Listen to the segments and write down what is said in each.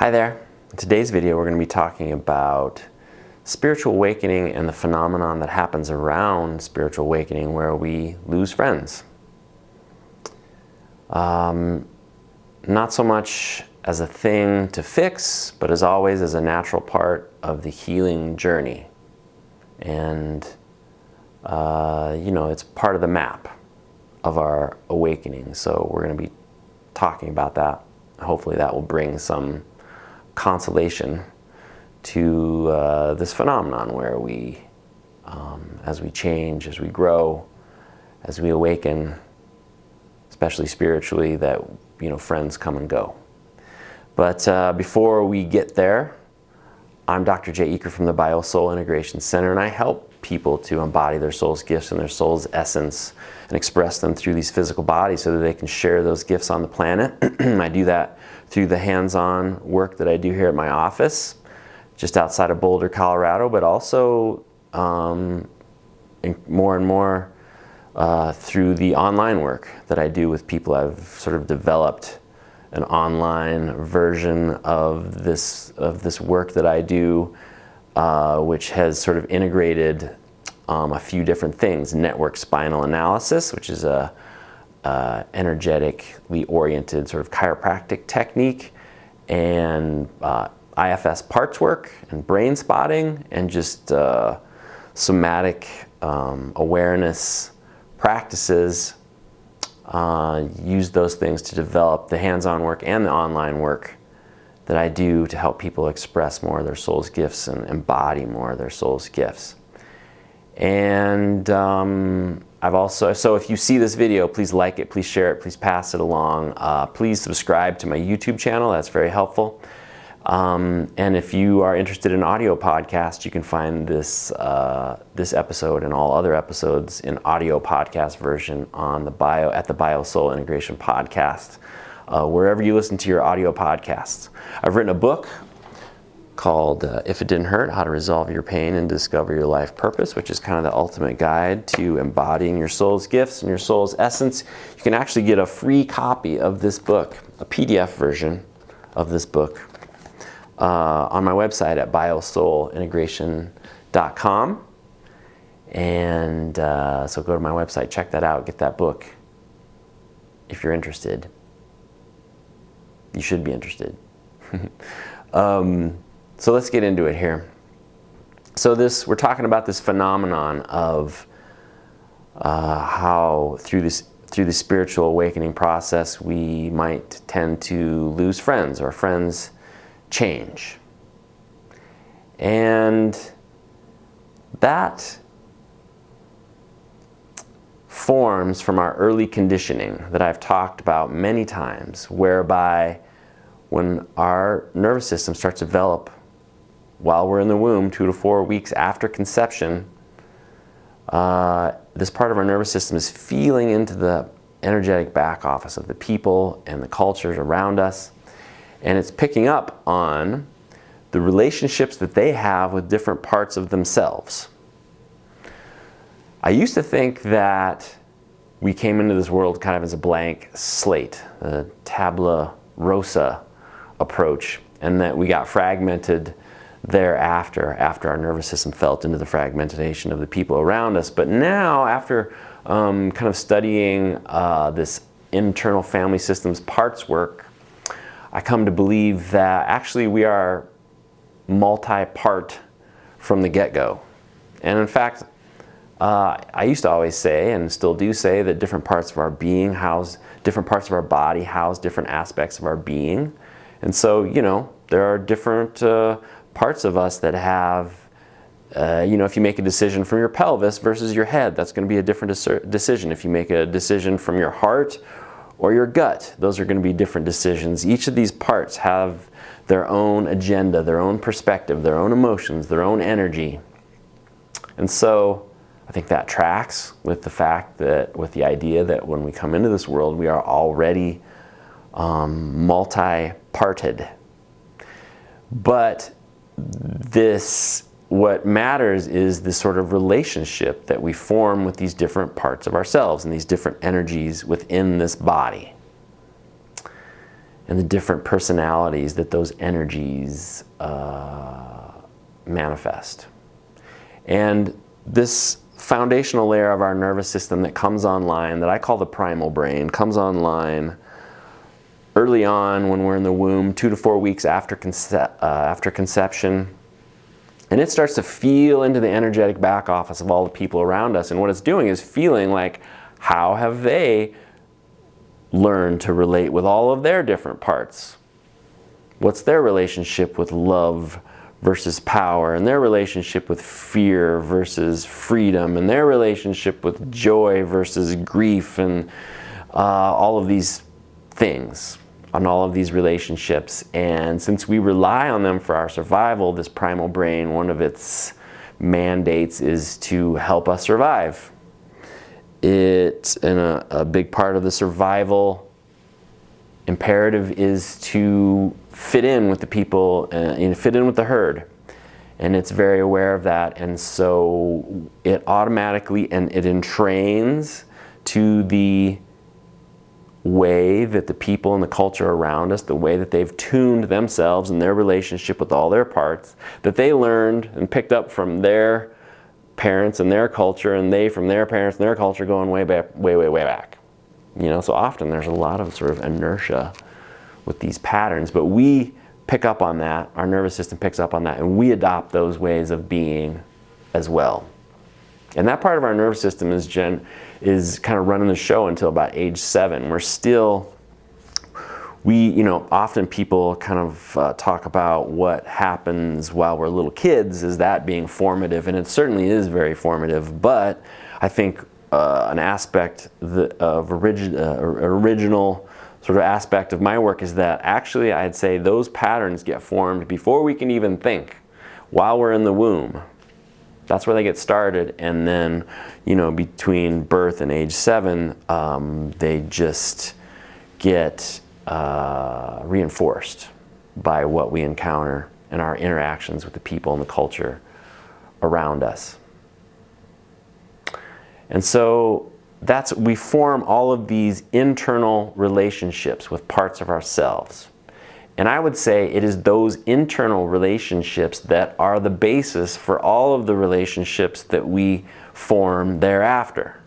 Hi there. In today's video we're going to be talking about spiritual awakening and the phenomenon that happens around spiritual awakening where we lose friends. Not so much as a thing to fix, but as always as a natural part of the healing journey. And it's part of the map of our awakening. So we're going to be talking about that. Hopefully that will bring some consolation to this phenomenon where we, as we change, as we grow, as we awaken, especially spiritually, that friends come and go. But before we get there, I'm Dr. Jay Eaker from the BioSoul Integration Center, and I help people to embody their soul's gifts and their soul's essence and express them through these physical bodies so that they can share those gifts on the planet. I do that through the hands-on work that I do here at my office, just outside of Boulder, Colorado, but also more and more through the online work that I do with people. I've sort of developed an online version of this work that I do, which has sort of integrated a few different things. Network spinal analysis, which is a energetically oriented sort of chiropractic technique, and IFS parts work and brain spotting, and just somatic awareness practices. Use those things to develop the hands-on work and the online work that I do to help people express more of their soul's gifts and embody more of their soul's gifts. And I've also, so if you see this video, please like it, please share it, please pass it along. Please subscribe to my YouTube channel, that's very helpful. And if you are interested in audio podcasts, you can find this episode and all other episodes in audio podcast version on at the BioSoul Integration Podcast, wherever you listen to your audio podcasts. I've written a book called If It Didn't Hurt, How to Resolve Your Pain and Discover Your Life Purpose, which is kind of the ultimate guide to embodying your soul's gifts and your soul's essence. You can actually get a free copy of this book, a PDF version of this book, on my website at biosoulintegration.com. And so go to my website, check that out, get that book if you're interested. You should be interested. So let's get into it here. So we're talking about this phenomenon of how through the spiritual awakening process we might tend to lose friends, or friends change. And that forms from our early conditioning that I've talked about many times, whereby when our nervous system starts to develop while we're in the womb, 2 to 4 weeks after conception, this part of our nervous system is feeling into the energetic back office of the people and the cultures around us, and it's picking up on the relationships that they have with different parts of themselves. I used to think that we came into this world kind of as a blank slate, a tabula rasa approach, and that we got fragmented thereafter, after our nervous system felt into the fragmentation of the people around us. But now, after kind of studying this internal family systems parts work, I come to believe that actually we are multi-part from the get-go. And in fact, I used to always say, and still do say, that different parts of our being house, different parts of our body house different aspects of our being. And so, there are different parts of us that have, if you make a decision from your pelvis versus your head, that's going to be a different decision. If you make a decision from your heart or your gut, those are going to be different decisions. Each of these parts have their own agenda, their own perspective, their own emotions, their own energy. And so I think that tracks with the fact that, with the idea that when we come into this world, we are already multi-parted. But what matters is this sort of relationship that we form with these different parts of ourselves and these different energies within this body. and the different personalities that those energies manifest. And this foundational layer of our nervous system that comes online, that I call the primal brain, comes online early on when we're in the womb, 2 to 4 weeks after conception. And it starts to feel into the energetic back office of all the people around us. And what it's doing is feeling like, how have they learned to relate with all of their different parts? What's their relationship with love versus power, and their relationship with fear versus freedom, and their relationship with joy versus grief, and all of these things, on all of these relationships. And since we rely on them for our survival, this primal brain, one of its mandates is to help us survive. And a big part of the survival imperative is to fit in with the people, fit in with the herd. And it's very aware of that. And so it automatically, and it entrains to the way that the people and the culture around us, the way that they've tuned themselves and their relationship with all their parts, that they learned and picked up from their parents and their culture, and they from their parents and their culture, going way back, way back. You know, so often there's a lot of sort of inertia with these patterns, but we pick up on that, our nervous system picks up on that, and we adopt those ways of being as well. And that part of our nervous system is kind of running the show until about age 7. Often people kind of talk about what happens while we're little kids as that being formative, and it certainly is very formative, but I think an aspect of original sort of aspect of my work is that actually I'd say those patterns get formed before we can even think, while we're in the womb. That's where they get started, and then, between birth and age 7, they just get reinforced by what we encounter and our interactions with the people and the culture around us. And so we form all of these internal relationships with parts of ourselves. And I would say it is those internal relationships that are the basis for all of the relationships that we form thereafter.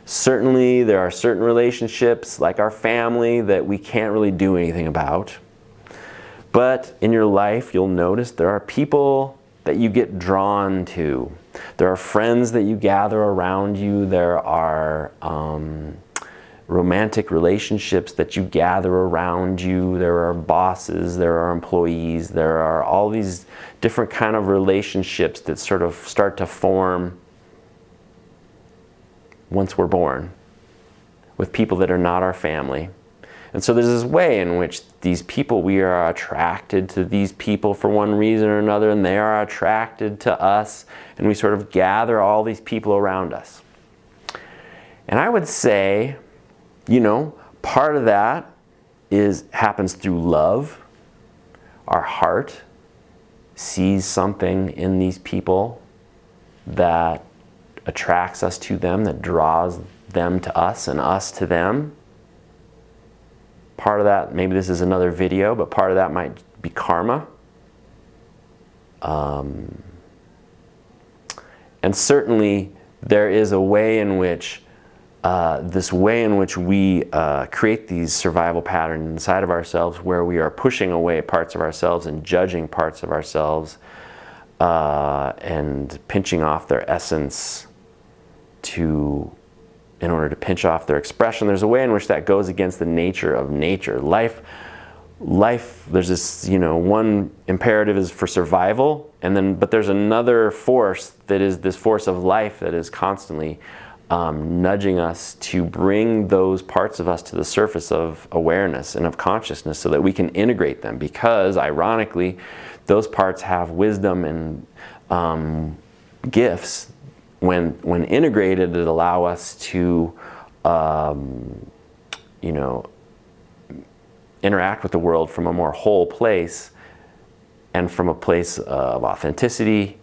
Certainly, there are certain relationships, like our family, that we can't really do anything about. But in your life, you'll notice there are people that you get drawn to. There are friends that you gather around you. There are romantic relationships that you gather around you. There are bosses, there are employees, there are all these different kind of relationships that sort of start to form once we're born with people that are not our family. And so there's this way in which these people, we are attracted to these people for one reason or another, and they are attracted to us, and we sort of gather all these people around us. And I would say, part of that happens through love. Our heart sees something in these people that attracts us to them, that draws them to us and us to them. Part of that, maybe this is another video, but part of that might be karma. And certainly there is a way in which we create these survival patterns inside of ourselves, where we are pushing away parts of ourselves and judging parts of ourselves and pinching off their essence in order to pinch off their expression. There's a way in which that goes against the nature of nature. Life, there's this, one imperative is for survival, but there's another force that is this force of life that is constantly nudging us to bring those parts of us to the surface of awareness and of consciousness so that we can integrate them, because ironically those parts have wisdom and gifts. When integrated, it allow us to interact with the world from a more whole place, and from a place of authenticity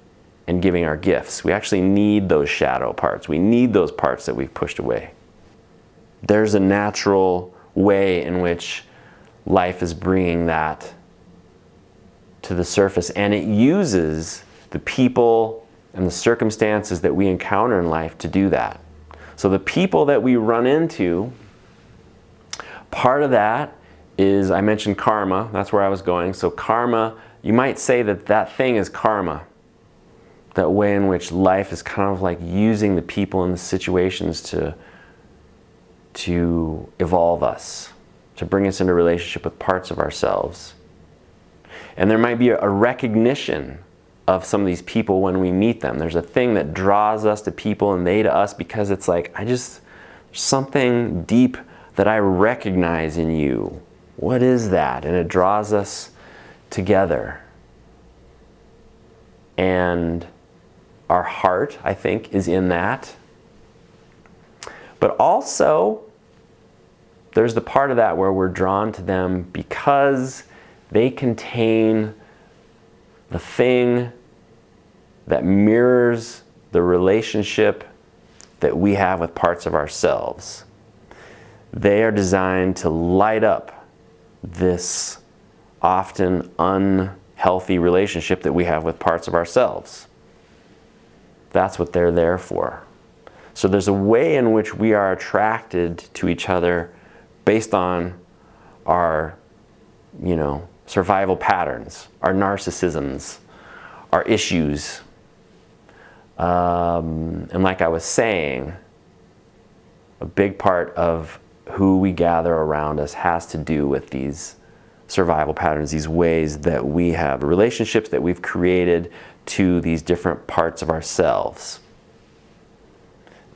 and giving our gifts. We actually need those shadow parts. We need those parts that we've pushed away. There's a natural way in which life is bringing that to the surface, and it uses the people and the circumstances that we encounter in life to do that. So the people that we run into, part of that is, I mentioned karma, that's where I was going. So karma, you might say that that thing is karma. That way in which life is kind of like using the people and the situations to evolve us, to bring us into relationship with parts of ourselves. And there might be a recognition of some of these people when we meet them. There's a thing that draws us to people and they to us, because it's like, something deep that I recognize in you. What is that? And it draws us together. And our heart, I think, is in that. But also, there's the part of that where we're drawn to them because they contain the thing that mirrors the relationship that we have with parts of ourselves. They are designed to light up this often unhealthy relationship that we have with parts of ourselves. That's what they're there for. So there's a way in which we are attracted to each other based on our, survival patterns, our narcissisms, our issues. And like I was saying, a big part of who we gather around us has to do with these survival patterns, these ways that we have, the relationships that we've created to these different parts of ourselves.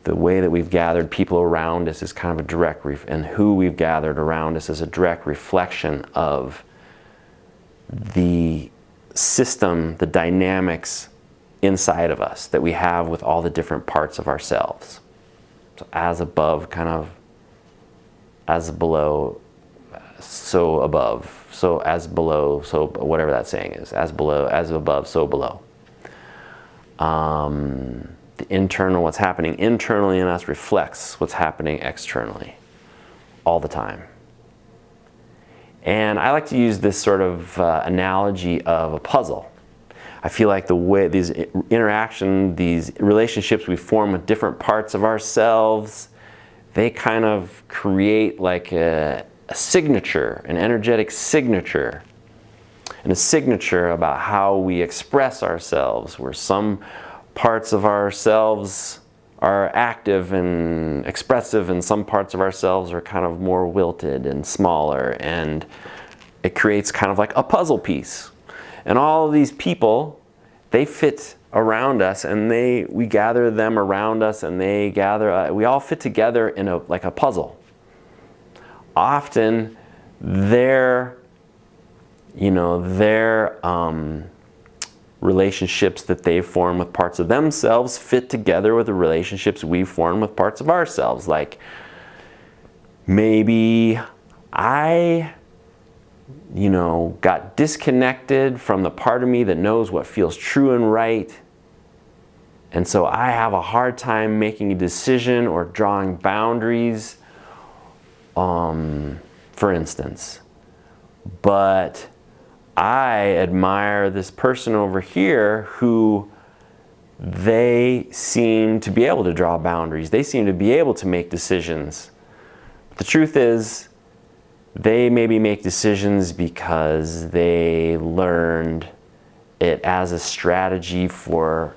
The way that we've gathered people around us is kind of a direct, and who we've gathered around us is a direct reflection of the system, the dynamics inside of us that we have with all the different parts of ourselves. So as above, kind of as below, so above. So as below, so whatever that saying is. As below, as above, so below. The internal, what's happening internally in us reflects what's happening externally all the time. And I like to use this sort of analogy of a puzzle. I feel like the way these interaction, these relationships we form with different parts of ourselves, they kind of create like a signature, an energetic signature, and a signature about how we express ourselves, where some parts of ourselves are active and expressive, and some parts of ourselves are kind of more wilted and smaller, and it creates kind of like a puzzle piece. And all of these people, they fit around us, and we gather them around us, and they gather, we all fit together in like a puzzle. Often their relationships that they form with parts of themselves fit together with the relationships we form with parts of ourselves. Like, maybe I got disconnected from the part of me that knows what feels true and right. And so I have a hard time making a decision or drawing boundaries, for instance. But I admire this person over here who they seem to be able to draw boundaries. They seem to be able to make decisions. The truth is, they maybe make decisions because they learned it as a strategy for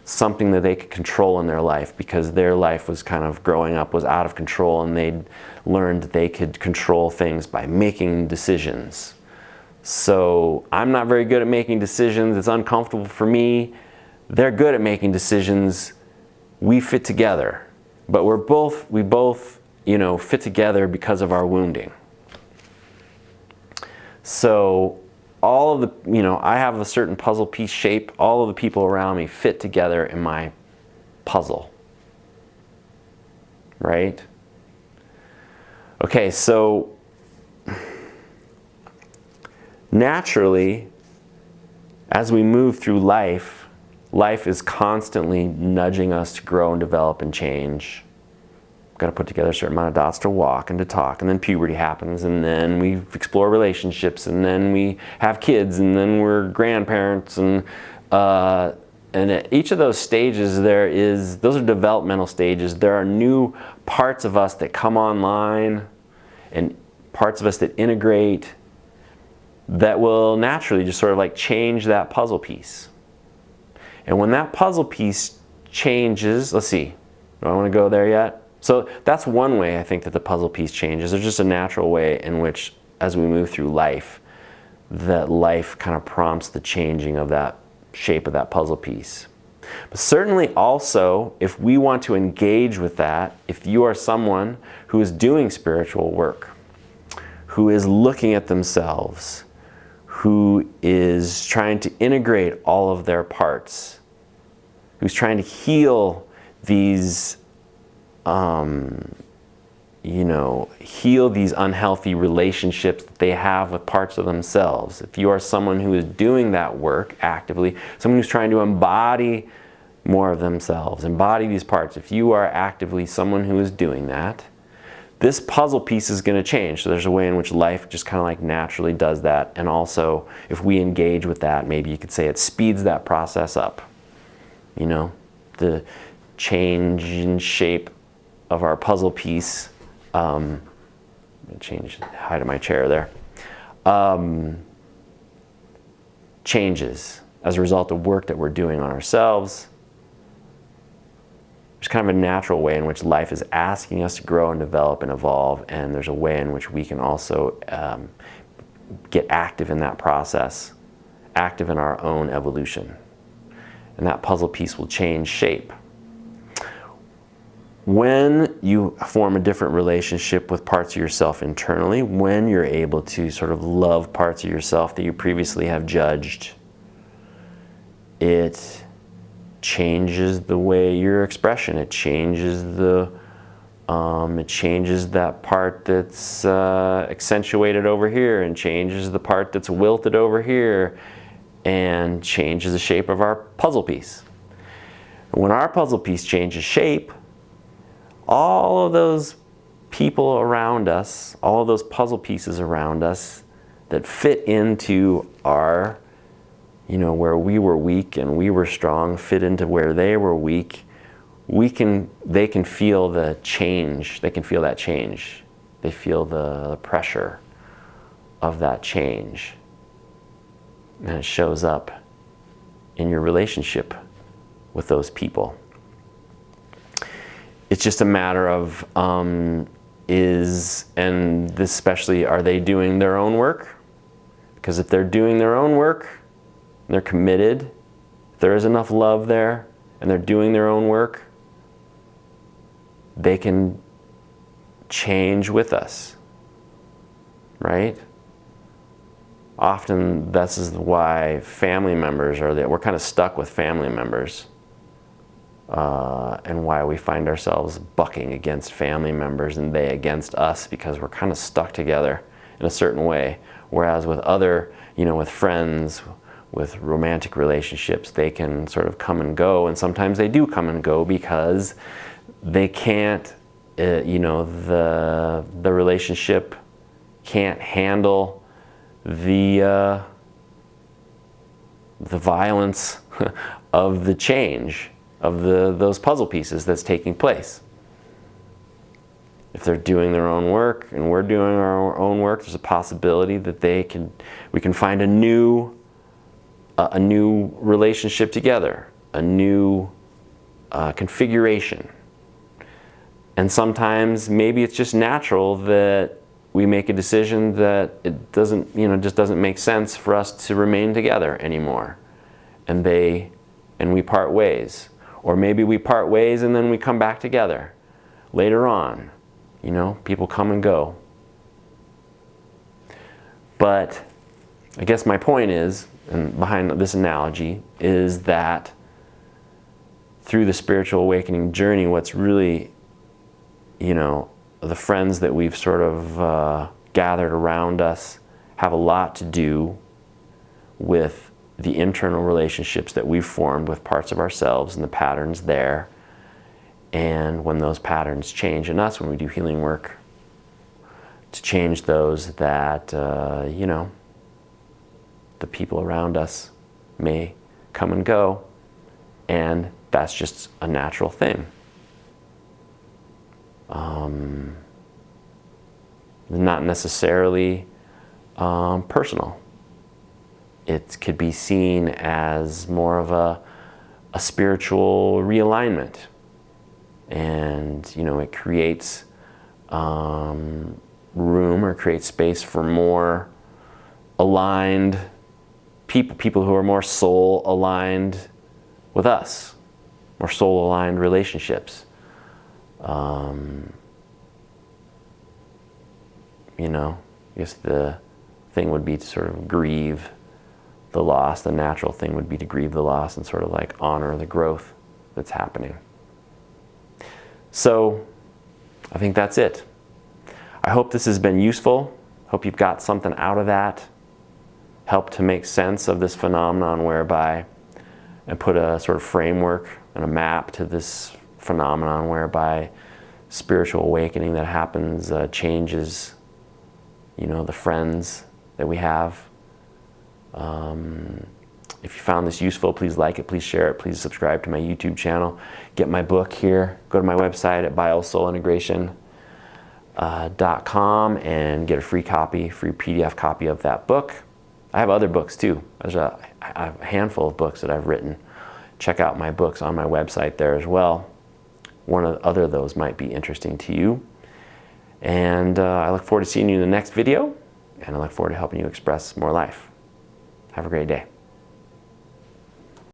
something that they could control in their life, because their life was kind of growing up was out of control, and they learned that they could control things by making decisions. So I'm not very good at making decisions. It's uncomfortable for me. They're good at making decisions. We fit together, but we both fit together because of our wounding. So all of the, I have a certain puzzle piece shape. All of the people around me fit together in my puzzle, right? Okay, so naturally, as we move through life, life is constantly nudging us to grow and develop and change. got to put together a certain amount of dots to walk and to talk, and then puberty happens, and then we explore relationships, and then we have kids, and then we're grandparents, and at each of those stages those are developmental stages. There are new parts of us that come online, and parts of us that integrate, that will naturally just sort of like change that puzzle piece. And when that puzzle piece changes, let's see, do I want to go there yet? So that's one way I think that the puzzle piece changes. There's just a natural way in which, as we move through life, that life kind of prompts the changing of that shape of that puzzle piece. But certainly also, if we want to engage with that, if you are someone who is doing spiritual work, who is looking at themselves, who is trying to integrate all of their parts, who's trying to heal these heal these unhealthy relationships that they have with parts of themselves. If you are someone who is doing that work actively, someone who's trying to embody more of themselves, embody these parts, if you are actively someone who is doing that, this puzzle piece is going to change. So there's a way in which life just kind of like naturally does that. And also, if we engage with that, maybe you could say it speeds that process up. You know, the change in shape of our puzzle piece. Change the height of my chair there. Changes as a result of work that we're doing on ourselves. There's kind of a natural way in which life is asking us to grow and develop and evolve, and there's a way in which we can also get active in that process, active in our own evolution. And that puzzle piece will change shape. When you form a different relationship with parts of yourself internally, when you're able to sort of love parts of yourself that you previously have judged, it changes the way your expression. It changes it changes that part that's accentuated over here, and changes the part that's wilted over here, and changes the shape of our puzzle piece. When our puzzle piece changes shape, all of those people around us, all of those puzzle pieces around us that fit into our, where we were weak and we were strong, fit into where they were weak, they can feel the change. They can feel that change. They feel the pressure of that change. And it shows up in your relationship with those people. It's just a matter of, and this especially, are they doing their own work? Because if they're doing their own work, they're committed, if there is enough love there, and they're doing their own work, they can change with us, right? Often this is why family members are there. We're kind of stuck with family members. And why we find ourselves bucking against family members and they against us, because we're kind of stuck together in a certain way. Whereas with other, with friends, with romantic relationships, they can sort of come and go, and sometimes they do come and go because they can't, the relationship can't handle the violence of the change of those puzzle pieces that's taking place. If they're doing their own work and we're doing our own work, there's a possibility that we can find a new relationship together, a new configuration. And sometimes maybe it's just natural that we make a decision that it doesn't, just doesn't make sense for us to remain together anymore, and we part ways. Or maybe we part ways and then we come back together later on. People come and go. But I guess my point is, and behind this analogy, is that through the spiritual awakening journey, what's really, the friends that we've sort of gathered around us have a lot to do with the internal relationships that we've formed with parts of ourselves and the patterns there, And when those patterns change in us, when we do healing work, to change those that, you know, the people around us may come and go, and that's just a natural thing. Not necessarily personal. It could be seen as more of a spiritual realignment. And, you know, it creates room or creates space for more aligned people who are more soul aligned with us, more soul aligned relationships. You know, I guess the thing would be to sort of grieve the loss. The natural thing would be to grieve the loss and sort of like honor the growth that's happening. So I think that's it. I hope this has been useful. Hope you've got something out of that. Help to make sense of this phenomenon whereby, and put a sort of framework and a map to this phenomenon whereby spiritual awakening that happens changes, you know, the friends that we have. If you found this useful, please like it, please share it, please subscribe to my YouTube channel. Get my book here. Go to my website at biosoulintegration.com and get a free PDF copy of that book. I have other books too. There's a handful of books that I've written. Check out my books on my website there as well. One or other of those might be interesting to you. And I look forward to seeing you in the next video, and I look forward to helping you express more life. Have a great day.